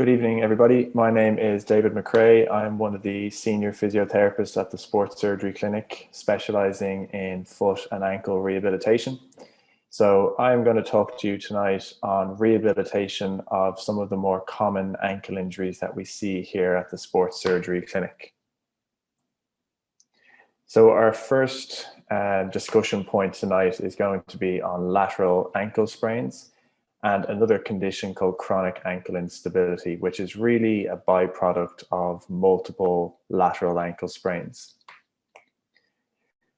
Good evening, everybody. My name is David McCrea. I'm one of the senior physiotherapists at the Sports Surgery Clinic, specialising in foot and ankle rehabilitation. So I'm going to talk to you tonight on rehabilitation of some of the more common ankle injuries that we see here at the Sports Surgery Clinic. So our first discussion point tonight is going to be on lateral ankle sprains and another condition called chronic ankle instability, which is really a byproduct of multiple lateral ankle sprains.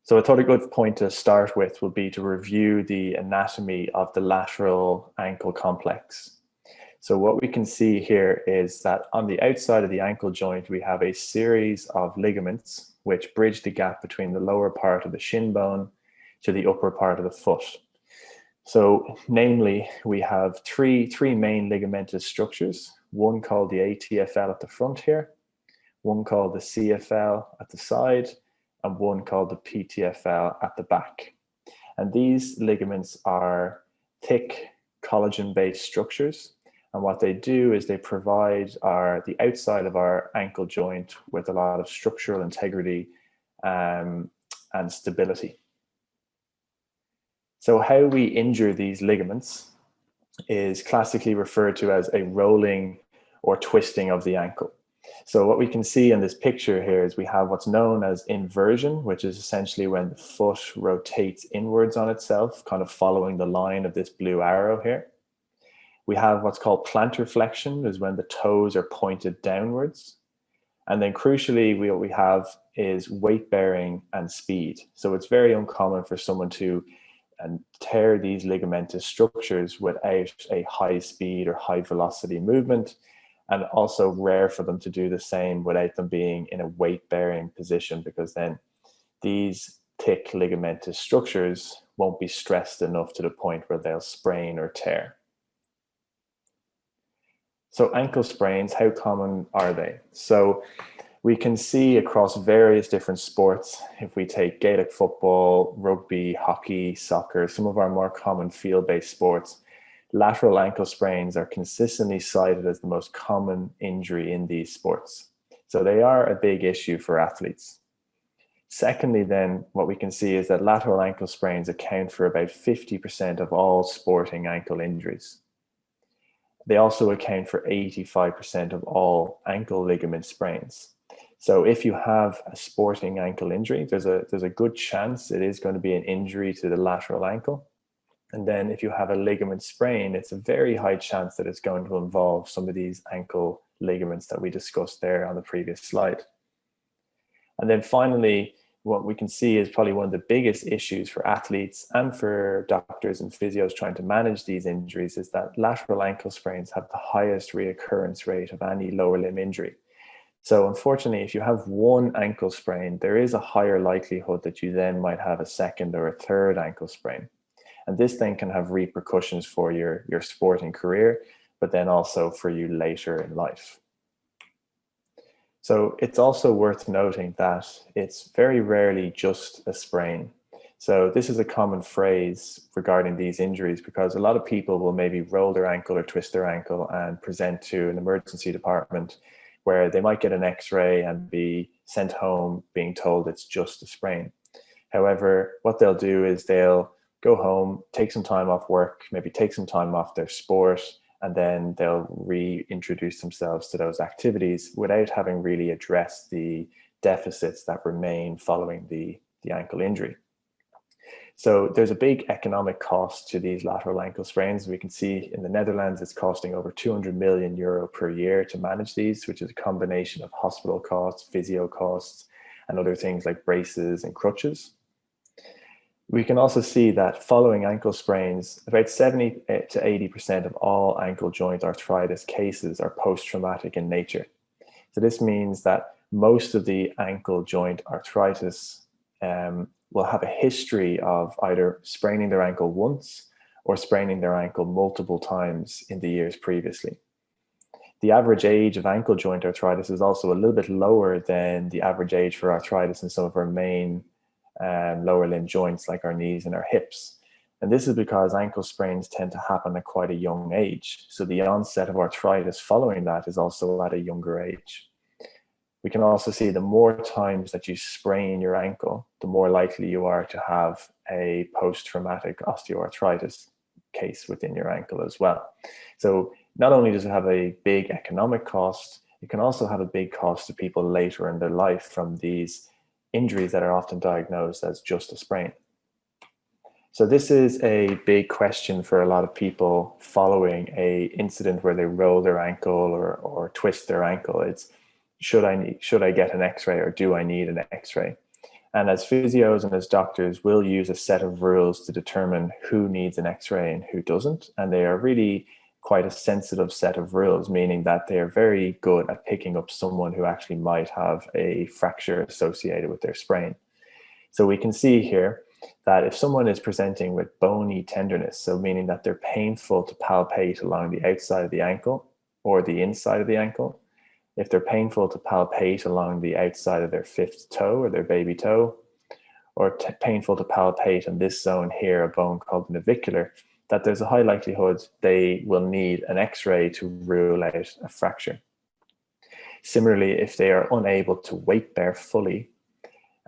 So I thought a good point to start with would be to review the anatomy of the lateral ankle complex. So what we can see here is that on the outside of the ankle joint, we have a series of ligaments which bridge the gap between the lower part of the shin bone to the upper part of the foot. So namely, we have three main ligamentous structures, one called the ATFL at the front here, one called the CFL at the side, and one called the PTFL at the back. And these ligaments are thick collagen-based structures. And what they do is they provide the outside of our ankle joint with a lot of structural integrity and stability. So how we injure these ligaments is classically referred to as a rolling or twisting of the ankle. So what we can see in this picture here is we have what's known as inversion, which is essentially when the foot rotates inwards on itself, kind of following the line of this blue arrow here. We have what's called plantar flexion, is when the toes are pointed downwards. And then crucially, what we have is weight bearing and speed. So it's very uncommon for someone to tear these ligamentous structures without a high speed or high velocity movement, and also rare for them to do the same without them being in a weight bearing position, because then these thick ligamentous structures won't be stressed enough to the point where they'll sprain or tear. So ankle sprains, how common are they? So we can see across various different sports, if we take Gaelic football, rugby, hockey, soccer, some of our more common field-based sports, lateral ankle sprains are consistently cited as the most common injury in these sports. So they are a big issue for athletes. Secondly, then, what we can see is that lateral ankle sprains account for about 50% of all sporting ankle injuries. They also account for 85% of all ankle ligament sprains. So if you have a sporting ankle injury, there's a good chance it is going to be an injury to the lateral ankle. And then if you have a ligament sprain, it's a very high chance that it's going to involve some of these ankle ligaments that we discussed there on the previous slide. And then finally, what we can see is probably one of the biggest issues for athletes and for doctors and physios trying to manage these injuries is that lateral ankle sprains have the highest reoccurrence rate of any lower limb injury. So unfortunately, if you have one ankle sprain, there is a higher likelihood that you then might have a second or a third ankle sprain. And this then can have repercussions for your sporting career, but then also for you later in life. So it's also worth noting that it's very rarely just a sprain. So this is a common phrase regarding these injuries, because a lot of people will maybe roll their ankle or twist their ankle and present to an emergency department where they might get an x-ray and be sent home being told it's just a sprain. However, what they'll do is they'll go home, take some time off work, maybe take some time off their sport, and then they'll reintroduce themselves to those activities without having really addressed the deficits that remain following the ankle injury. So there's a big economic cost to these lateral ankle sprains. We can see in the Netherlands, it's costing over 200 million euro per year to manage these, which is a combination of hospital costs, physio costs, and other things like braces and crutches. We can also see that following ankle sprains, about 70 to 80% of all ankle joint arthritis cases are post-traumatic in nature. So this means that most of the ankle joint arthritis will have a history of either spraining their ankle once or spraining their ankle multiple times in the years previously. The average age of ankle joint arthritis is also a little bit lower than the average age for arthritis in some of our main lower limb joints like our knees and our hips. And this is because ankle sprains tend to happen at quite a young age. So the onset of arthritis following that is also at a younger age. We can also see the more times that you sprain your ankle, the more likely you are to have a post-traumatic osteoarthritis case within your ankle as well. So not only does it have a big economic cost, it can also have a big cost to people later in their life from these injuries that are often diagnosed as just a sprain. So this is a big question for a lot of people following a incident where they roll their ankle or twist their ankle. It's, should I get an x-ray, or do I need an x-ray? And as physios and as doctors, we'll use a set of rules to determine who needs an x-ray and who doesn't. And they are really quite a sensitive set of rules, meaning that they are very good at picking up someone who actually might have a fracture associated with their sprain. So we can see here that if someone is presenting with bony tenderness, so meaning that they're painful to palpate along the outside of the ankle or the inside of the ankle, if they're painful to palpate along the outside of their fifth toe or their baby toe, or painful to palpate in this zone here, a bone called the navicular, that there's a high likelihood they will need an x-ray to rule out a fracture. Similarly, if they are unable to weight bear fully,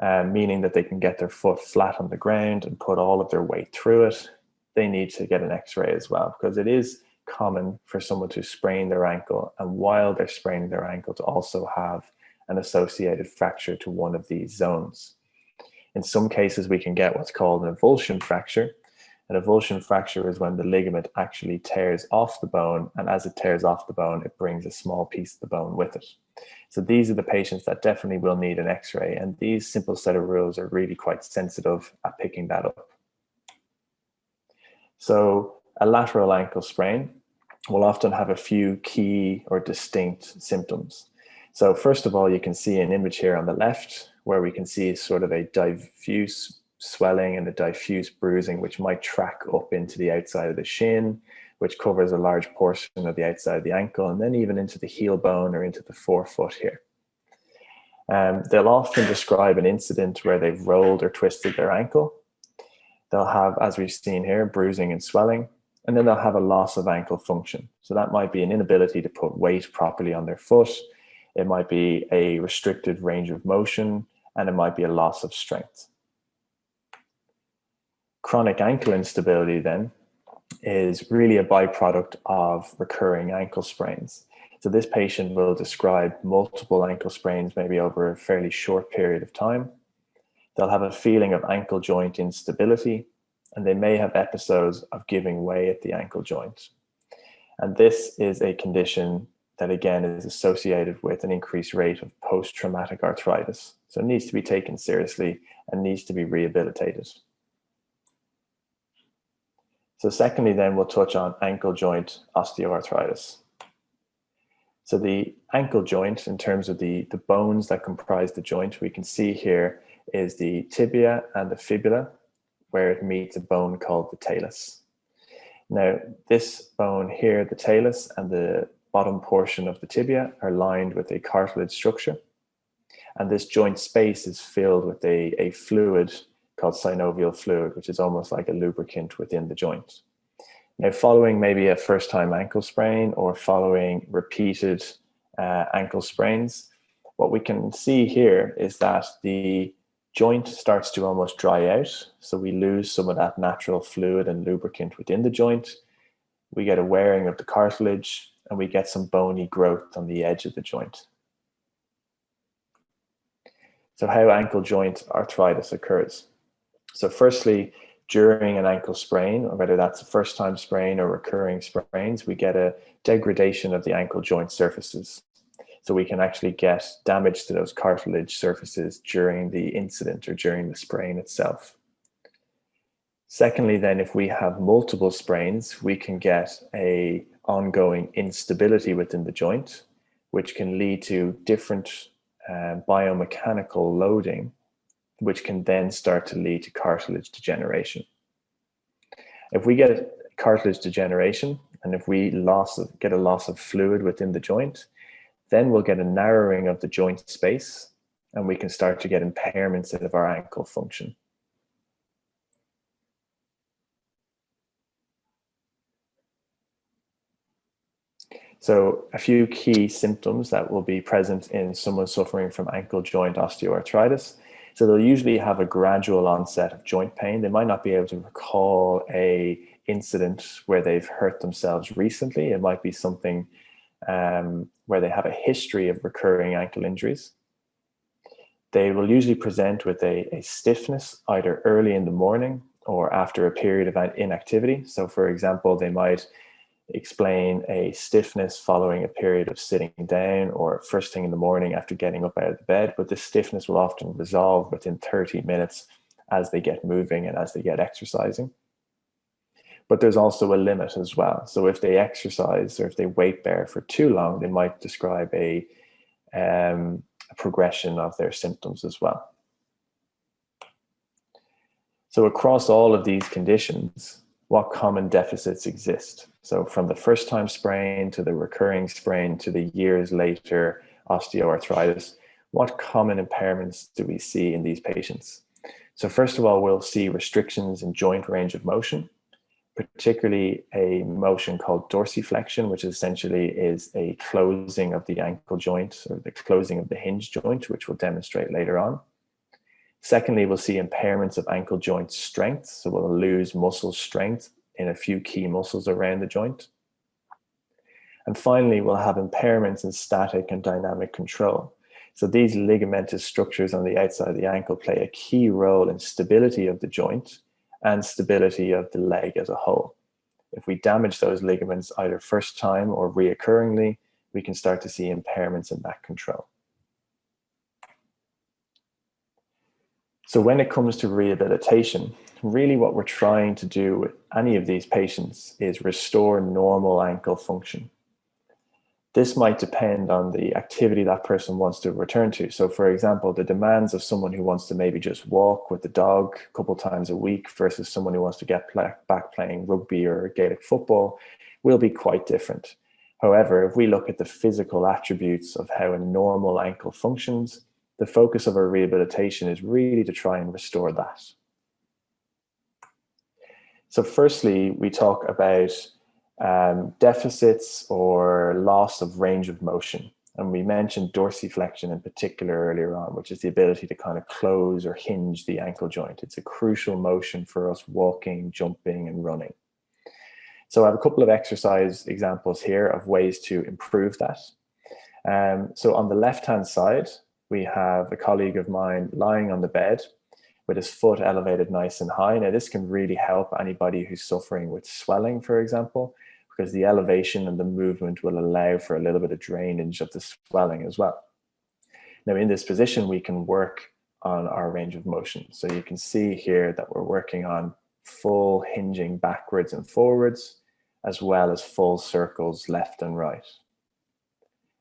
meaning that they can get their foot flat on the ground and put all of their weight through it, they need to get an x-ray as well, because it is common for someone to sprain their ankle, and while they're spraining their ankle, to also have an associated fracture to one of these zones. In some cases, we can get what's called an avulsion fracture. An avulsion fracture is when the ligament actually tears off the bone, and as it tears off the bone, it brings a small piece of the bone with it. So these are the patients that definitely will need an x-ray, and these simple set of rules are really quite sensitive at picking that up. So a lateral ankle sprain will often have a few key or distinct symptoms. So first of all, you can see an image here on the left where we can see sort of a diffuse swelling and a diffuse bruising, which might track up into the outside of the shin, which covers a large portion of the outside of the ankle, and then even into the heel bone or into the forefoot here. They'll often describe an incident where they've rolled or twisted their ankle. They'll have, as we've seen here, bruising and swelling, and then they'll have a loss of ankle function. So that might be an inability to put weight properly on their foot. It might be a restricted range of motion, and it might be a loss of strength. Chronic ankle instability then is really a byproduct of recurring ankle sprains. So this patient will describe multiple ankle sprains, maybe over a fairly short period of time. They'll have a feeling of ankle joint instability, and they may have episodes of giving way at the ankle joint. And this is a condition that again is associated with an increased rate of post-traumatic arthritis. So it needs to be taken seriously and needs to be rehabilitated. So secondly, then we'll touch on ankle joint osteoarthritis. So the ankle joint, in terms of the bones that comprise the joint, we can see here is the tibia and the fibula, where it meets a bone called the talus. Now, this bone here, the talus, and the bottom portion of the tibia are lined with a cartilage structure. And this joint space is filled with a fluid called synovial fluid, which is almost like a lubricant within the joint. Now, following maybe a first-time ankle sprain or following repeated ankle sprains, what we can see here is that the joint starts to almost dry out. So we lose some of that natural fluid and lubricant within the joint. We get a wearing of the cartilage, and we get some bony growth on the edge of the joint. So how ankle joint arthritis occurs. So firstly, during an ankle sprain, or whether that's a first-time sprain or recurring sprains, we get a degradation of the ankle joint surfaces. So we can actually get damage to those cartilage surfaces during the incident or during the sprain itself. Secondly, then, if we have multiple sprains, we can get a ongoing instability within the joint, which can lead to different biomechanical loading, which can then start to lead to cartilage degeneration. If we get cartilage degeneration, and if we get a loss of fluid within the joint, then we'll get a narrowing of the joint space, and we can start to get impairments of our ankle function. So a few key symptoms that will be present in someone suffering from ankle joint osteoarthritis. So they'll usually have a gradual onset of joint pain. They might not be able to recall a incident where they've hurt themselves recently. It might be something where they have a history of recurring ankle injuries. They will usually present with a stiffness either early in the morning or after a period of inactivity. So for example, they might explain a stiffness following a period of sitting down or first thing in the morning after getting up out of the bed, but this stiffness will often resolve within 30 minutes as they get moving and as they get exercising. But there's also a limit as well. So if they exercise or if they weight bear for too long, they might describe a progression of their symptoms as well. So across all of these conditions, what common deficits exist? So from the first time sprain to the recurring sprain to the years later osteoarthritis, what common impairments do we see in these patients? So first of all, we'll see restrictions in joint range of motion, particularly a motion called dorsiflexion, which essentially is a closing of the ankle joint or the closing of the hinge joint, which we'll demonstrate later on. Secondly, we'll see impairments of ankle joint strength. So we'll lose muscle strength in a few key muscles around the joint. And finally, we'll have impairments in static and dynamic control. So these ligamentous structures on the outside of the ankle play a key role in stability of the joint and stability of the leg as a whole. If we damage those ligaments either first time or reoccurringly, we can start to see impairments in that control. So when it comes to rehabilitation, really what we're trying to do with any of these patients is restore normal ankle function. This might depend on the activity that person wants to return to. So for example, the demands of someone who wants to maybe just walk with the dog a couple times a week versus someone who wants to get back playing rugby or Gaelic football will be quite different. However, if we look at the physical attributes of how a normal ankle functions, the focus of our rehabilitation is really to try and restore that. So firstly, we talk about deficits or loss of range of motion. And we mentioned dorsiflexion in particular earlier on, which is the ability to kind of close or hinge the ankle joint. It's a crucial motion for us walking, jumping, and running. So I have a couple of exercise examples here of ways to improve that. So on the left-hand side, we have a colleague of mine lying on the bed with his foot elevated nice and high. Now, this can really help anybody who's suffering with swelling, for example, because the elevation and the movement will allow for a little bit of drainage of the swelling as well. Now, in this position, we can work on our range of motion. So you can see here that we're working on full hinging backwards and forwards, as well as full circles left and right.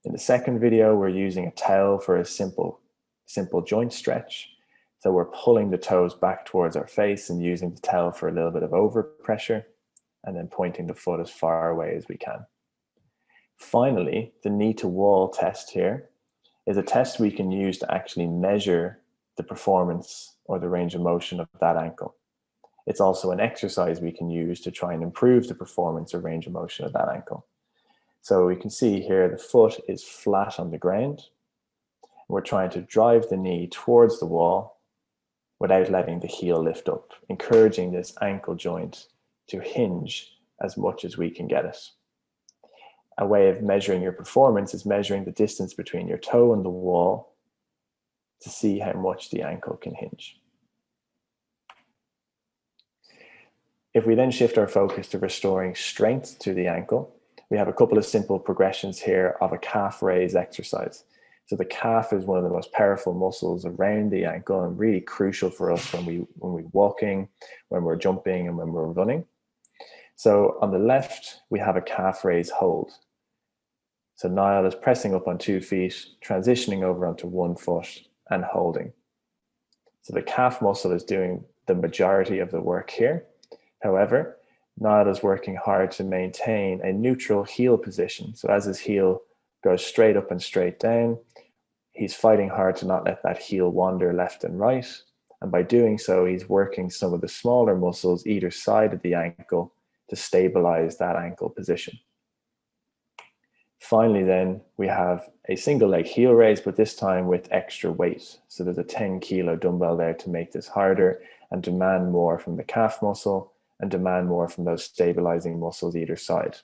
In the second video, we're using a towel for a simple joint stretch. So we're pulling the toes back towards our face and using the towel for a little bit of overpressure, and then pointing the foot as far away as we can. Finally, the knee to wall test here is a test we can use to actually measure the performance or the range of motion of that ankle. It's also an exercise we can use to try and improve the performance or range of motion of that ankle. So we can see here the foot is flat on the ground. We're trying to drive the knee towards the wall without letting the heel lift up, encouraging this ankle joint to hinge as much as we can get it. A way of measuring your performance is measuring the distance between your toe and the wall to see how much the ankle can hinge. If we then shift our focus to restoring strength to the ankle, we have a couple of simple progressions here of a calf raise exercise. So the calf is one of the most powerful muscles around the ankle and really crucial for us when we're walking, when we're jumping, and when we're running. So on the left, we have a calf raise hold. So Niall is pressing up on 2 feet, transitioning over onto 1 foot and holding. So the calf muscle is doing the majority of the work here. However, Niall is working hard to maintain a neutral heel position. So as his heel goes straight up and straight down, he's fighting hard to not let that heel wander left and right. And by doing so, he's working some of the smaller muscles either side of the ankle to stabilize that ankle position. Finally, then we have a single leg heel raise, but this time with extra weight. So there's a 10-kilo dumbbell there to make this harder and demand more from the calf muscle and demand more from those stabilizing muscles either side.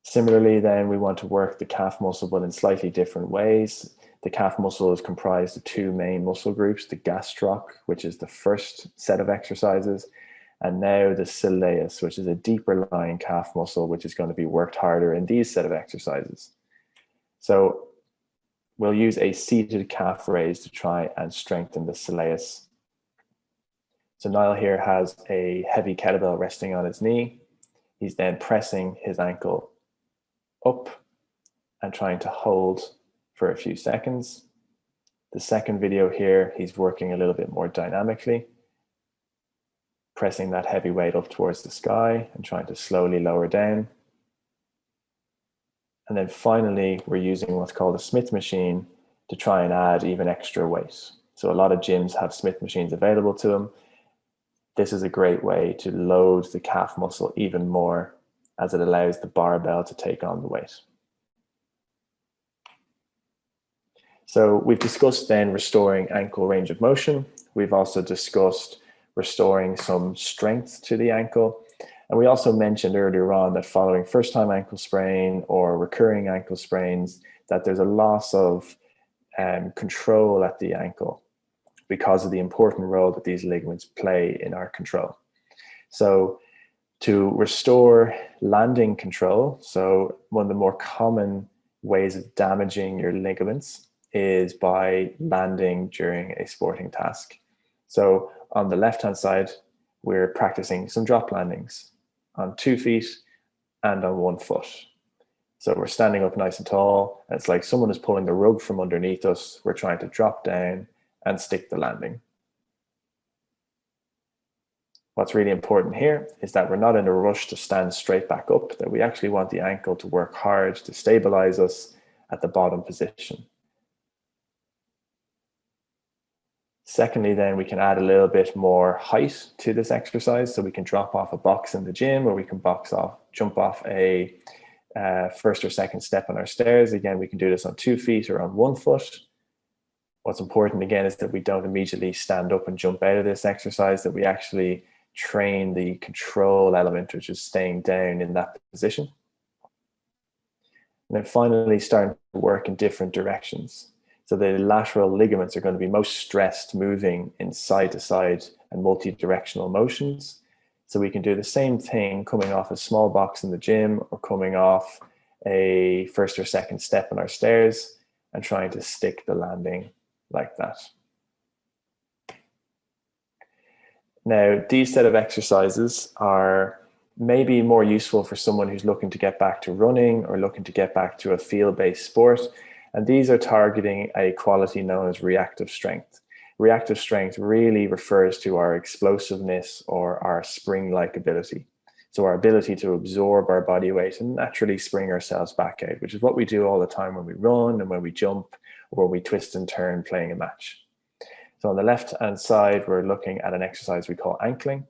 Similarly, then we want to work the calf muscle, but in slightly different ways. The calf muscle is comprised of two main muscle groups, the gastroc, which is the first set of exercises, and now the soleus, which is a deeper lying calf muscle, which is going to be worked harder in these set of exercises. So we'll use a seated calf raise to try and strengthen the soleus. So Niall here has a heavy kettlebell resting on his knee. He's then pressing his ankle up and trying to hold for a few seconds. The second video here, he's working a little bit more dynamically, pressing that heavy weight up towards the sky and trying to slowly lower down. And then finally, we're using what's called a Smith machine to try and add even extra weight. So a lot of gyms have Smith machines available to them. This is a great way to load the calf muscle even more, as it allows the barbell to take on the weight. So we've discussed then restoring ankle range of motion. We've also discussed restoring some strength to the ankle. And we also mentioned earlier on that following first-time ankle sprain or recurring ankle sprains, that there's a loss of control at the ankle because of the important role that these ligaments play in our control. So to restore landing control, so one of the more common ways of damaging your ligaments is by landing during a sporting task. So on the left-hand side, we're practicing some drop landings on 2 feet and on 1 foot. So we're standing up nice and tall, and it's like someone is pulling the rug from underneath us. We're trying to drop down and stick the landing. What's really important here is that we're not in a rush to stand straight back up, that we actually want the ankle to work hard to stabilize us at the bottom position. Secondly, then we can add a little bit more height to this exercise. So we can drop off a box in the gym, or we can jump off a first or second step on our stairs. Again, we can do this on 2 feet or on 1 foot. What's important again is that we don't immediately stand up and jump out of this exercise, that we actually train the control element, which is staying down in that position. And then finally, starting to work in different directions. So the lateral ligaments are going to be most stressed moving in side to side and multi-directional motions. So we can do the same thing coming off a small box in the gym or coming off a first or second step on our stairs and trying to stick the landing like that. Now, these set of exercises are maybe more useful for someone who's looking to get back to running or looking to get back to a field-based sport. And these are targeting a quality known as reactive strength. Reactive strength really refers to our explosiveness or our spring-like ability. So our ability to absorb our body weight and naturally spring ourselves back out, which is what we do all the time when we run and when we jump or when we twist and turn playing a match. So on the left-hand side, we're looking at an exercise we call ankling,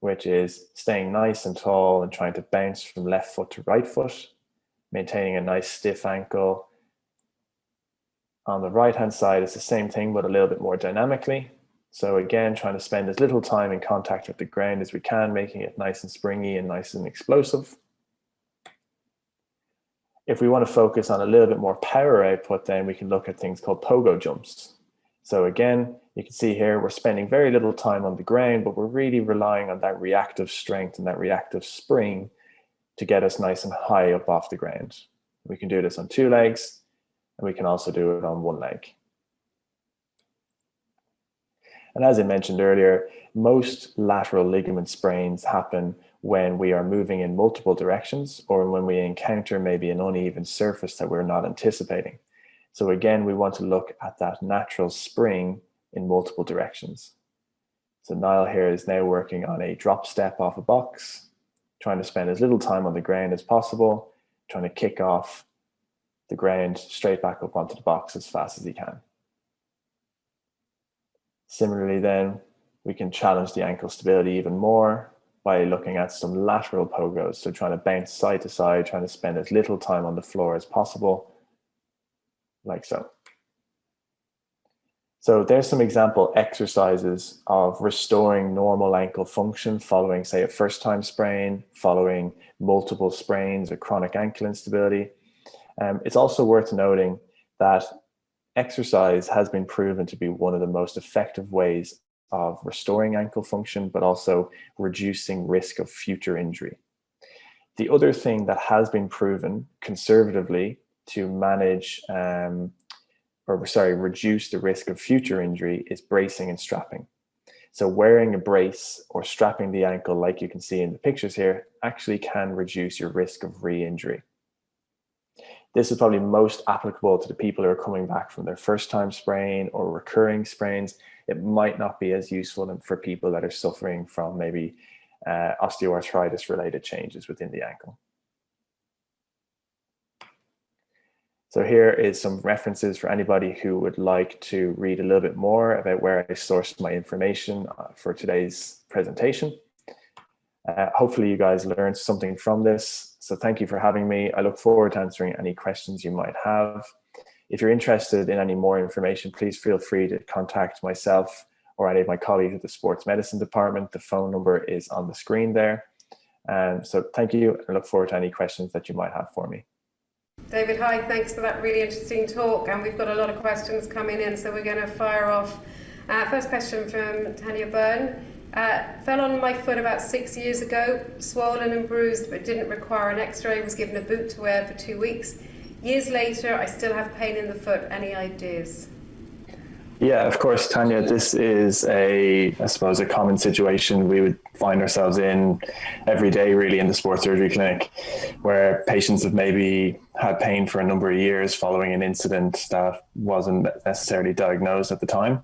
which is staying nice and tall and trying to bounce from left foot to right foot, maintaining a nice stiff ankle. On the right-hand side, it's the same thing, but a little bit more dynamically. So again, trying to spend as little time in contact with the ground as we can, making it nice and springy and nice and explosive. If we want to focus on a little bit more power output, then we can look at things called pogo jumps. So again, you can see here, we're spending very little time on the ground, but we're really relying on that reactive strength and that reactive spring to get us nice and high up off the ground. We can do this on 2 legs, and we can also do it on 1 leg. And as I mentioned earlier, most lateral ligament sprains happen when we are moving in multiple directions or when we encounter maybe an uneven surface that we're not anticipating. So again, we want to look at that natural spring in multiple directions. So Niall here is now working on a drop step off a box, trying to spend as little time on the ground as possible, trying to kick off the ground straight back up onto the box as fast as he can. Similarly then, we can challenge the ankle stability even more by looking at some lateral pogos. So trying to bounce side to side, trying to spend as little time on the floor as possible, like so. So there's some example exercises of restoring normal ankle function following, say, a first-time sprain, following multiple sprains or chronic ankle instability. It's also worth noting that exercise has been proven to be one of the most effective ways of restoring ankle function, but also reducing risk of future injury. The other thing that has been proven conservatively to manage reduce the risk of future injury is bracing and strapping. So wearing a brace or strapping the ankle, like you can see in the pictures here, actually can reduce your risk of re-injury. This is probably most applicable to the people who are coming back from their first time sprain or recurring sprains. It might not be as useful for people that are suffering from maybe osteoarthritis related changes within the ankle. So here is some references for anybody who would like to read a little bit more about where I sourced my information for today's presentation. Hopefully you guys learned something from this. So thank you for having me. I look forward to answering any questions you might have. If you're interested in any more information, please feel free to contact myself or any of my colleagues at the Sports Medicine Department. The phone number is on the screen there. So thank you. I look forward to any questions that you might have for me. David, hi, thanks for that really interesting talk, and we've got a lot of questions coming in, so we're going to fire off. First question from Tanya Byrne. Fell on my foot about 6 years ago, swollen and bruised, but didn't require an x-ray, was given a boot to wear for 2 weeks. Years later, I still have pain in the foot. Any ideas? Yeah, of course, Tanya, this is I suppose, a common situation we would find ourselves in every day, really, in the sports surgery clinic, where patients have maybe had pain for a number of years following an incident that wasn't necessarily diagnosed at the time.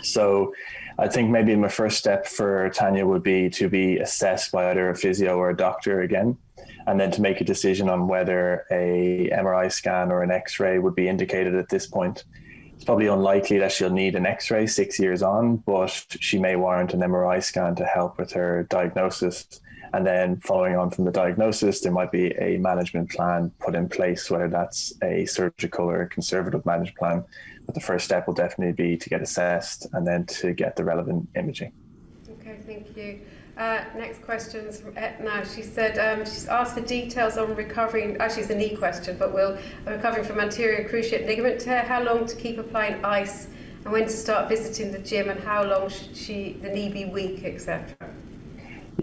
So I think maybe my first step for Tanya would be to be assessed by either a physio or a doctor again, and then to make a decision on whether a MRI scan or an X-ray would be indicated at this point. It's probably unlikely that she'll need an X-ray 6 years on, but she may warrant an MRI scan to help with her diagnosis. And then following on from the diagnosis, there might be a management plan put in place, whether that's a surgical or a conservative management plan. But the first step will definitely be to get assessed and then to get the relevant imaging. Okay, thank you. Next question is from Etna. She said she's asked for details on recovering, actually it's a knee question, but recovering from anterior cruciate ligament tear, how long to keep applying ice, and when to start visiting the gym, and how long should the knee be weak, etc.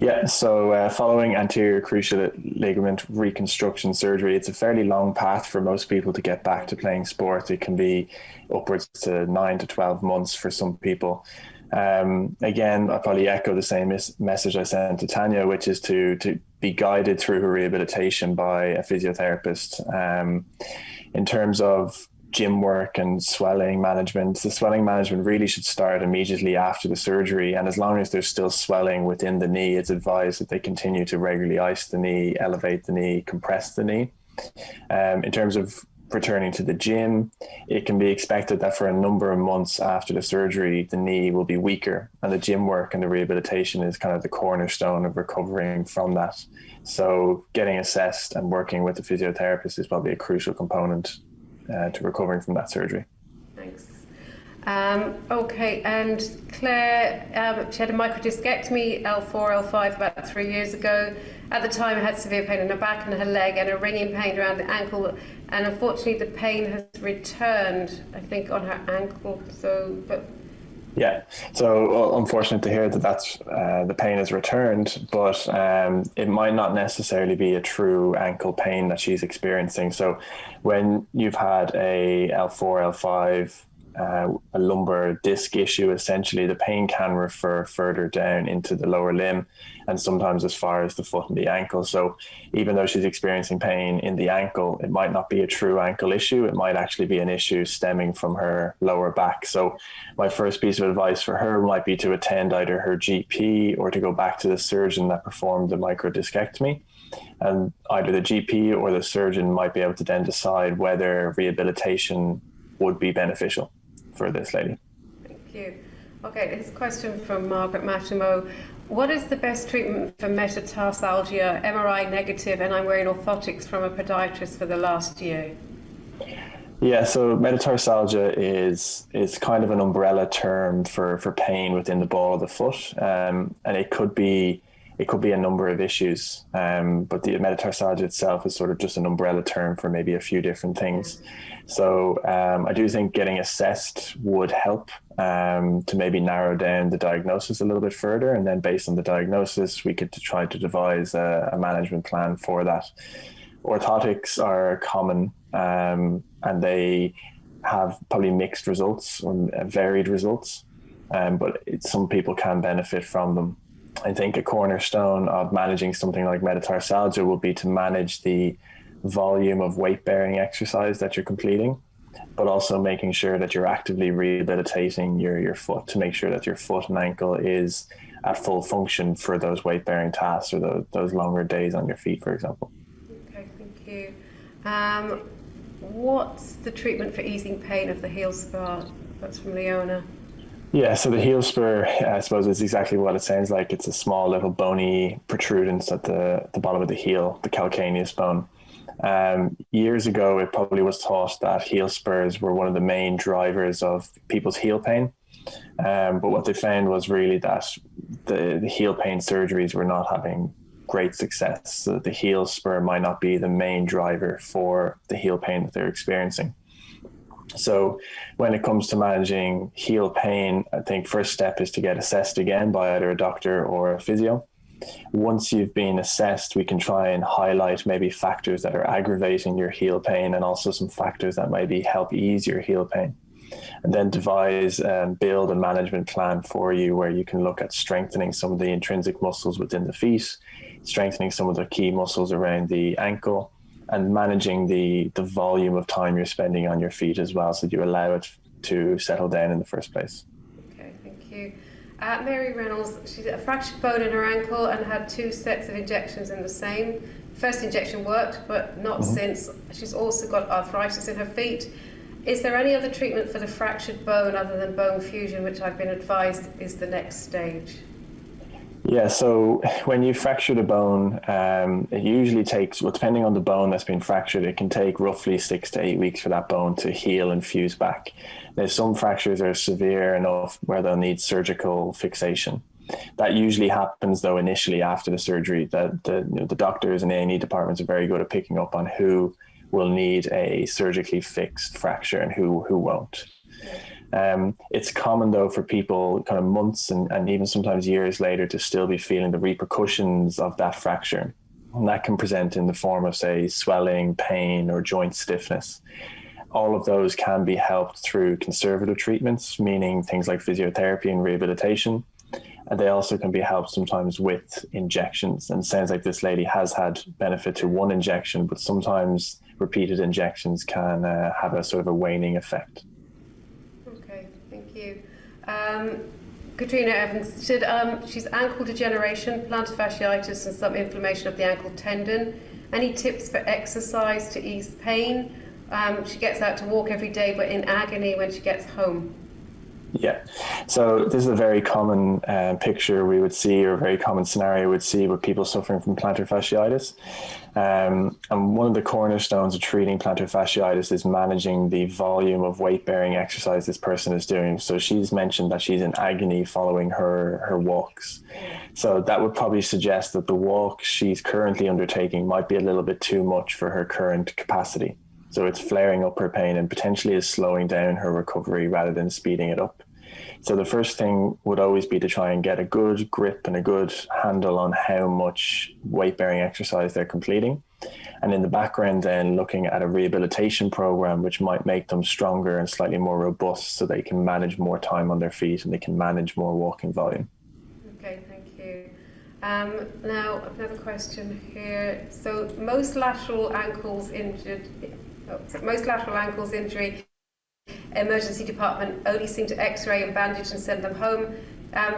Yeah, so following anterior cruciate ligament reconstruction surgery, it's a fairly long path for most people to get back to playing sport. It can be upwards to 9 to 12 months for some people. Again, I'll probably echo the same message I sent to Tanya, which is to be guided through her rehabilitation by a physiotherapist. In terms of gym work and swelling management, the swelling management really should start immediately after the surgery. And as long as there's still swelling within the knee, it's advised that they continue to regularly ice the knee, elevate the knee, compress the knee. In terms of returning to the gym, it can be expected that for a number of months after the surgery, the knee will be weaker, and the gym work and the rehabilitation is kind of the cornerstone of recovering from that. So getting assessed and working with the physiotherapist is probably a crucial component to recovering from that surgery. Thanks. Okay, and Claire, she had a microdiscectomy, L4, L5, about 3 years ago. At the time, had severe pain in her back and her leg and a ringing pain around the ankle. And unfortunately, the pain has returned, I think, on her ankle. Yeah, so unfortunate to hear that the pain has returned, but it might not necessarily be a true ankle pain that she's experiencing. So when you've had a L4, L5, a lumbar disc issue, essentially the pain can refer further down into the lower limb and sometimes as far as the foot and the ankle. So even though she's experiencing pain in the ankle, it might not be a true ankle issue. It might actually be an issue stemming from her lower back. So my first piece of advice for her might be to attend either her GP or to go back to the surgeon that performed the microdiscectomy. And either the GP or the surgeon might be able to then decide whether rehabilitation would be beneficial for this lady. Thank you. Okay, this question from Margaret Matimo. What is the best treatment for metatarsalgia, MRI negative, and I'm wearing orthotics from a podiatrist for the last year? Yeah, so metatarsalgia is kind of an umbrella term for pain within the ball of the foot, and it could be a number of issues. But the metatarsalgia itself is sort of just an umbrella term for maybe a few different things. So I do think getting assessed would help to maybe narrow down the diagnosis a little bit further, and then based on the diagnosis, we could try to devise a management plan for that. Orthotics are common, and they have probably mixed results or varied results, but some people can benefit from them. I think a cornerstone of managing something like metatarsalgia will be to manage the volume of weight-bearing exercise that you're completing, but also making sure that you're actively rehabilitating your foot to make sure that your foot and ankle is at full function for those weight-bearing tasks or those longer days on your feet, for example. Okay, thank you. What's the treatment for easing pain of the heel spur? That's from Leona. Yeah, so the heel spur, I suppose, is exactly what it sounds like. It's a small little bony protrudence at the bottom of the heel, the calcaneus bone. Years ago, it probably was thought that heel spurs were one of the main drivers of people's heel pain. But what they found was really that the heel pain surgeries were not having great success. So the heel spur might not be the main driver for the heel pain that they're experiencing. So when it comes to managing heel pain, I think first step is to get assessed again by either a doctor or a physio. Once you've been assessed, we can try and highlight maybe factors that are aggravating your heel pain and also some factors that maybe help ease your heel pain. And then devise and build a management plan for you where you can look at strengthening some of the intrinsic muscles within the feet, strengthening some of the key muscles around the ankle, and managing the volume of time you're spending on your feet as well, so that you allow it to settle down in the first place. Okay, thank you. Mary Reynolds, she's a fractured bone in her ankle and had 2 sets of injections in the same. First injection worked, but not since. She's also got arthritis in her feet. Is there any other treatment for the fractured bone other than bone fusion, which I've been advised is the next stage? Yeah, so when you fracture the bone, it usually takes, well, depending on the bone that's been fractured, it can take roughly 6 to 8 weeks for that bone to heal and fuse back. Now, some fractures are severe enough where they'll need surgical fixation. That usually happens, though, initially after the surgery. The doctors and A&E departments are very good at picking up on who will need a surgically fixed fracture and who won't. It's common, though, for people kind of months and even sometimes years later to still be feeling the repercussions of that fracture. And that can present in the form of, say, swelling, pain, or joint stiffness. All of those can be helped through conservative treatments, meaning things like physiotherapy and rehabilitation. And they also can be helped sometimes with injections. And it sounds like this lady has had benefit to one injection, but sometimes repeated injections can have a sort of a waning effect. Okay, thank you. Katrina Evans, she's ankle degeneration, plantar fasciitis, and some inflammation of the ankle tendon. Any tips for exercise to ease pain? She gets out to walk every day, but in agony when she gets home. Yeah, so this is a very common picture we would see, or a very common scenario we would see with people suffering from plantar fasciitis. And one of the cornerstones of treating plantar fasciitis is managing the volume of weight-bearing exercise this person is doing. So she's mentioned that she's in agony following her walks. So that would probably suggest that the walk she's currently undertaking might be a little bit too much for her current capacity. So it's flaring up her pain and potentially is slowing down her recovery rather than speeding it up. So the first thing would always be to try and get a good grip and a good handle on how much weight-bearing exercise they're completing. And in the background then looking at a rehabilitation program which might make them stronger and slightly more robust so they can manage more time on their feet and they can manage more walking volume. Okay, thank you. Now another question here. So most lateral ankles injury emergency department only seem to x-ray and bandage and send them home.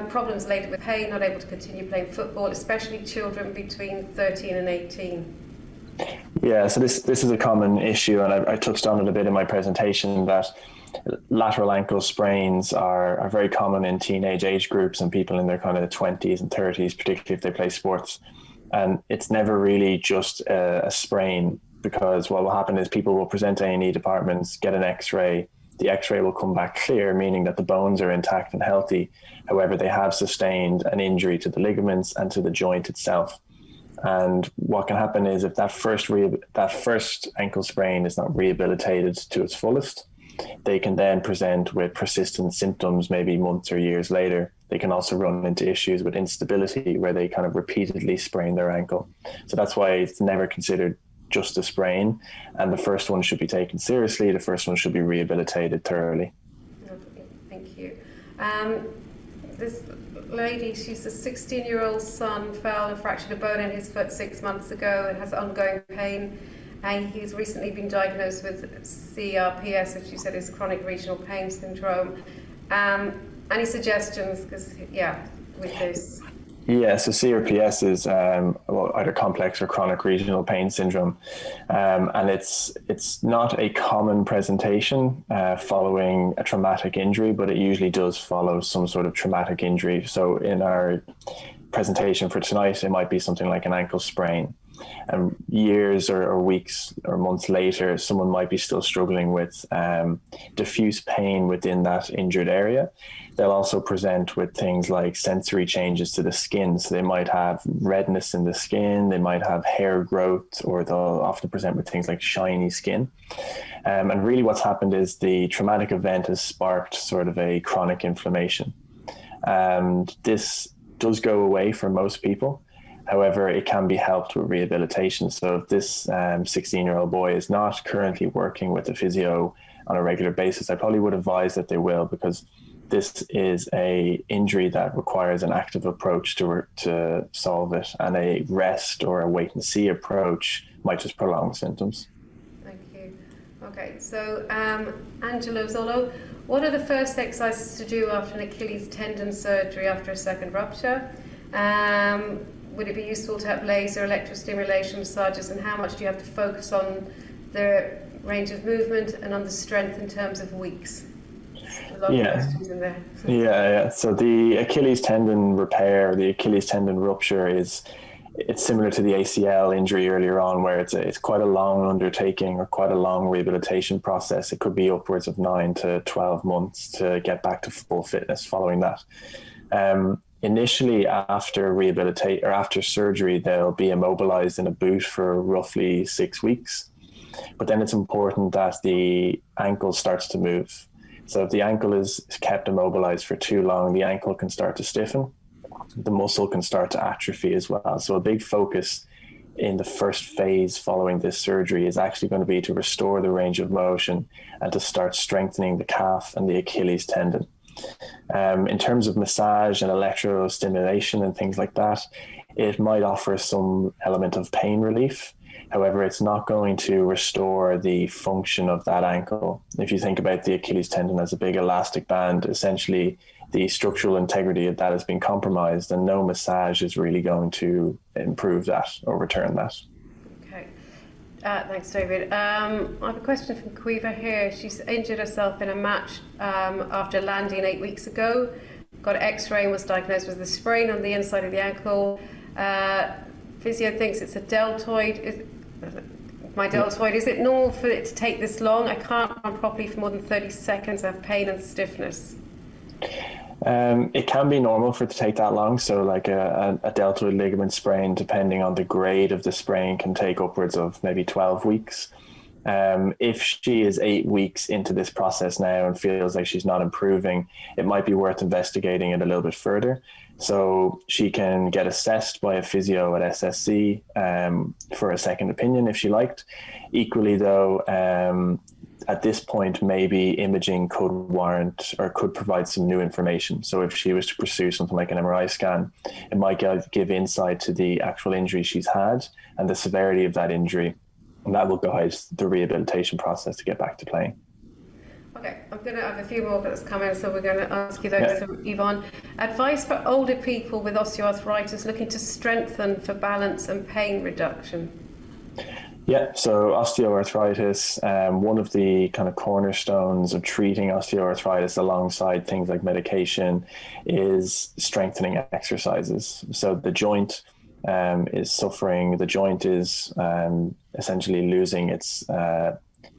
Problems later with pain, not able to continue playing football, especially children between 13 and 18. Yeah, so this is a common issue, and I touched on it a bit in my presentation, that lateral ankle sprains are very common in teenage age groups and people in their kind of 20s and 30s, particularly if they play sports. And it's never really just a sprain, because what will happen is people will present to A&E departments, get an x-ray. The x-ray will come back clear, meaning that the bones are intact and healthy. However, they have sustained an injury to the ligaments and to the joint itself. And what can happen is if that first ankle sprain is not rehabilitated to its fullest, they can then present with persistent symptoms maybe months or years later. They can also run into issues with instability where they kind of repeatedly sprain their ankle. So that's why it's never considered just a sprain, and the first one should be taken seriously. The first one should be rehabilitated thoroughly. Okay, thank you. This lady, she's a 16-year-old son, fell and fractured a bone in his foot 6 months ago and has ongoing pain. And he's recently been diagnosed with CRPS, which you said is chronic regional pain syndrome. Any suggestions? Because, with this. Yeah, so CRPS is either complex or chronic regional pain syndrome, and it's not a common presentation following a traumatic injury, but it usually does follow some sort of traumatic injury. So in our presentation for tonight, it might be something like an ankle sprain. And years or weeks or months later, someone might be still struggling with diffuse pain within that injured area. They'll also present with things like sensory changes to the skin. So they might have redness in the skin, they might have hair growth, or they'll often present with things like shiny skin. And really what's happened is the traumatic event has sparked sort of a chronic inflammation. And this does go away for most people. However, it can be helped with rehabilitation. So if this 16-year-old boy is not currently working with a physio on a regular basis, I probably would advise that they will, because this is a injury that requires an active approach to solve it, and a rest or a wait and see approach might just prolong symptoms. Thank you. Okay, so Angelo Zolo, what are the first exercises to do after an Achilles tendon surgery after a second rupture? Would it be useful to have laser electrostimulation massages, and how much do you have to focus on the range of movement and on the strength in terms of weeks? A lot of questions in there. Yeah. So the Achilles tendon repair, the Achilles tendon rupture it's similar to the ACL injury earlier on, where it's quite a long undertaking or quite a long rehabilitation process. It could be upwards of 9 to 12 months to get back to full fitness following that. Initially, after rehabilitate or after surgery, they'll be immobilized in a boot for roughly 6 weeks. But then it's important that the ankle starts to move. So if the ankle is kept immobilized for too long, the ankle can start to stiffen. The muscle can start to atrophy as well. So a big focus in the first phase following this surgery is actually going to be to restore the range of motion and to start strengthening the calf and the Achilles tendon. In terms of massage and electrostimulation and things like that, it might offer some element of pain relief. However, it's not going to restore the function of that ankle. If you think about the Achilles tendon as a big elastic band, essentially the structural integrity of that has been compromised, and no massage is really going to improve that or return that. Okay. Thanks, David. I have a question from Quiva here. She's injured herself in a match after landing 8 weeks ago. Got an x-ray and was diagnosed with a sprain on the inside of the ankle. Physio thinks it's a deltoid. My deltoid, is it normal for it to take this long? I can't run properly for more than 30 seconds. I have pain and stiffness. It can be normal for it to take that long. So like a deltoid ligament sprain, depending on the grade of the sprain, can take upwards of maybe 12 weeks. If she is 8 weeks into this process now and feels like she's not improving, it might be worth investigating it a little bit further. So she can get assessed by a physio at SSC for a second opinion if she liked. Equally though, at this point, maybe imaging could warrant or could provide some new information. So if she was to pursue something like an MRI scan, it might give insight to the actual injury she's had and the severity of that injury. And that will guide the rehabilitation process to get back to playing. Okay, I'm going to have a few more that's come in, so we're going to ask you those, Yvonne. Advice for older people with osteoarthritis looking to strengthen for balance and pain reduction? Yeah, so osteoarthritis, one of the kind of cornerstones of treating osteoarthritis alongside things like medication is strengthening exercises. So the joint is suffering, the joint is essentially losing its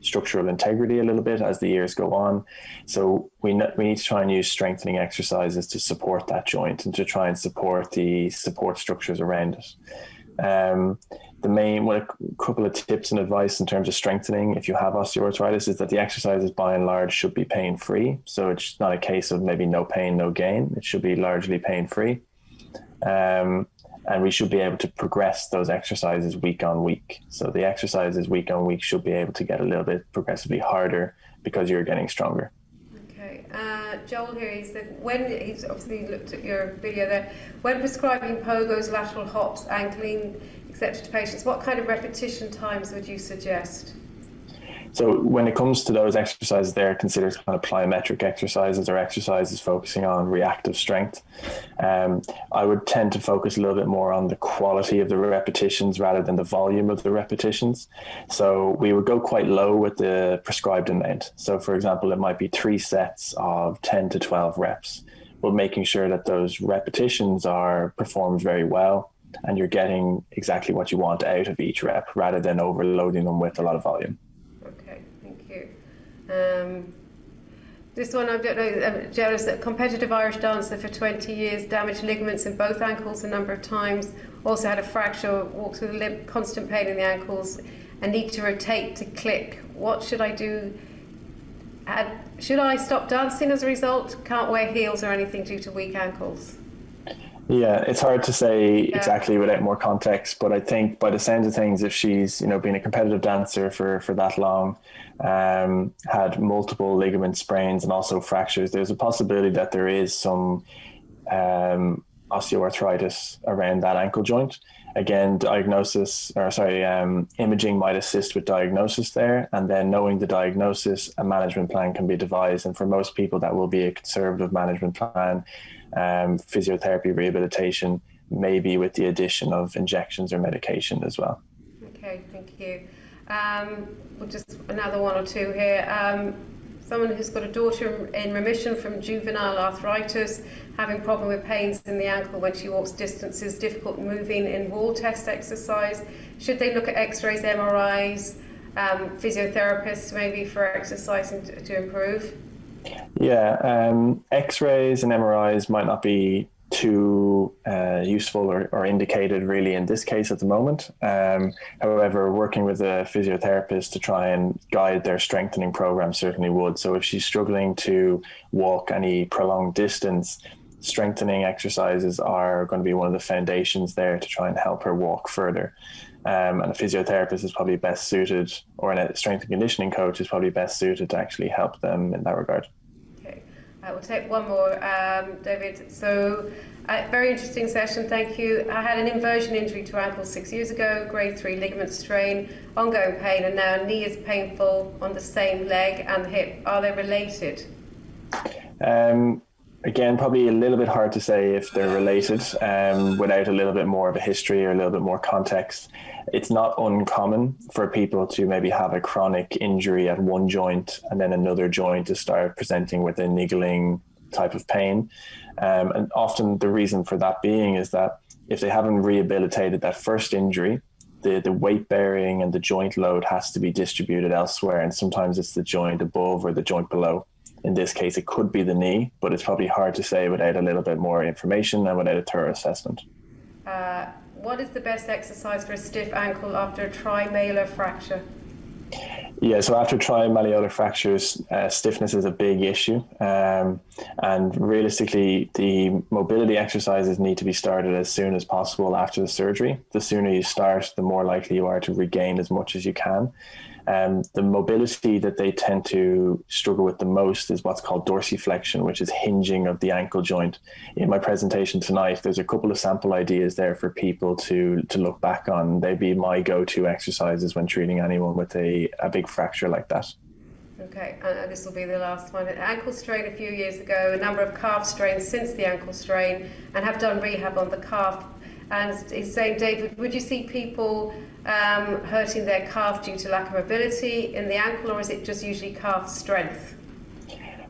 structural integrity a little bit as the years go on. So we need to try and use strengthening exercises to support that joint and to try and support the support structures around it. A couple of tips and advice in terms of strengthening if you have osteoarthritis is that the exercises by and large should be pain free. So it's not a case of maybe no pain, no gain. It should be largely pain free. And we should be able to progress those exercises week on week. So the exercises week on week should be able to get a little bit progressively harder because you're getting stronger. Okay, Joel here, he said, he's obviously looked at your video there, when prescribing pogos, lateral hops, ankling, etc. to patients, what kind of repetition times would you suggest? So when it comes to those exercises, they're considered kind of plyometric exercises or exercises focusing on reactive strength. I would tend to focus a little bit more on the quality of the repetitions rather than the volume of the repetitions. So we would go quite low with the prescribed amount. So for example, it might be 3 sets of 10 to 12 reps, but making sure that those repetitions are performed very well and you're getting exactly what you want out of each rep rather than overloading them with a lot of volume. Okay, thank you. This one, I don't know, Joe's a competitive Irish dancer for 20 years, damaged ligaments in both ankles a number of times, also had a fracture, walks with a limp, constant pain in the ankles, and need to rotate to click. What should I do? Should I stop dancing as a result? Can't wear heels or anything due to weak ankles. Yeah, it's hard to say exactly without more context, but I think by the sounds of things, if she's, been a competitive dancer for that long, had multiple ligament sprains and also fractures, there's a possibility that there is some osteoarthritis around that ankle joint. Again, imaging might assist with diagnosis there, and then knowing the diagnosis, a management plan can be devised. And for most people, that will be a conservative management plan, physiotherapy, rehabilitation, maybe with the addition of injections or medication as well. Okay, thank you. We'll just another one or two here. Someone who's got a daughter in remission from juvenile arthritis, having problem with pains in the ankle when she walks distances, difficult moving in wall test exercise. Should they look at x-rays, MRIs, physiotherapists maybe for exercising to improve? Yeah, x-rays and MRIs might not be too useful or indicated really in this case at the moment. However, working with a physiotherapist to try and guide their strengthening program certainly would. So if she's struggling to walk any prolonged distance, strengthening exercises are going to be one of the foundations there to try and help her walk further. And a physiotherapist is probably best suited, or a strength and conditioning coach is probably best suited to actually help them in that regard. Okay, we'll take one more, David. So, very interesting session, thank you. I had an inversion injury to ankle 6 years ago, grade 3 ligament strain, ongoing pain, and now knee is painful on the same leg and the hip. Are they related? Again, probably a little bit hard to say if they're related without a little bit more of a history or a little bit more context. It's not uncommon for people to maybe have a chronic injury at one joint and then another joint to start presenting with a niggling type of pain. And often the reason for that being is that if they haven't rehabilitated that first injury, the weight bearing and the joint load has to be distributed elsewhere. And sometimes it's the joint above or the joint below. In this case, it could be the knee, but it's probably hard to say without a little bit more information and without a thorough assessment. What is the best exercise for a stiff ankle after a trimalar fracture? Yeah, so after trimalleolar fractures, stiffness is a big issue. And realistically, the mobility exercises need to be started as soon as possible after the surgery. The sooner you start, the more likely you are to regain as much as you can. The mobility that they tend to struggle with the most is what's called dorsiflexion, which is hinging of the ankle joint. In my presentation tonight, there's a couple of sample ideas there for people to look back on. They'd be my go-to exercises when treating anyone with a big fracture like that. Okay, this will be the last one. An ankle strain a few years ago, a number of calf strains since the ankle strain, and have done rehab on the calf. And he's saying, David, would you see people hurting their calf due to lack of mobility in the ankle, or is it just usually calf strength?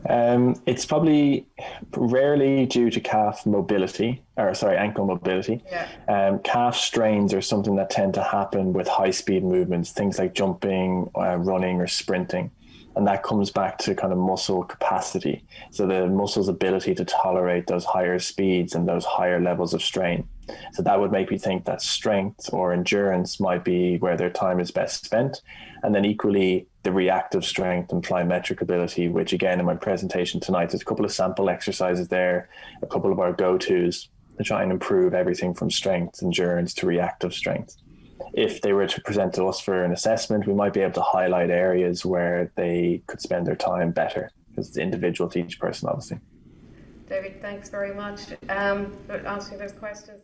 It's probably rarely due to ankle mobility. Yeah. Calf strains are something that tend to happen with high speed movements, things like jumping, running or sprinting. And that comes back to kind of muscle capacity. So the muscle's ability to tolerate those higher speeds and those higher levels of strain. So that would make me think that strength or endurance might be where their time is best spent. And then equally, the reactive strength and plyometric ability, which again, in my presentation tonight, there's a couple of sample exercises there, a couple of our go-tos to try and improve everything from strength, endurance to reactive strength. If they were to present to us for an assessment, we might be able to highlight areas where they could spend their time better, because it's individual to each person, obviously. David, thanks very much for answering those questions.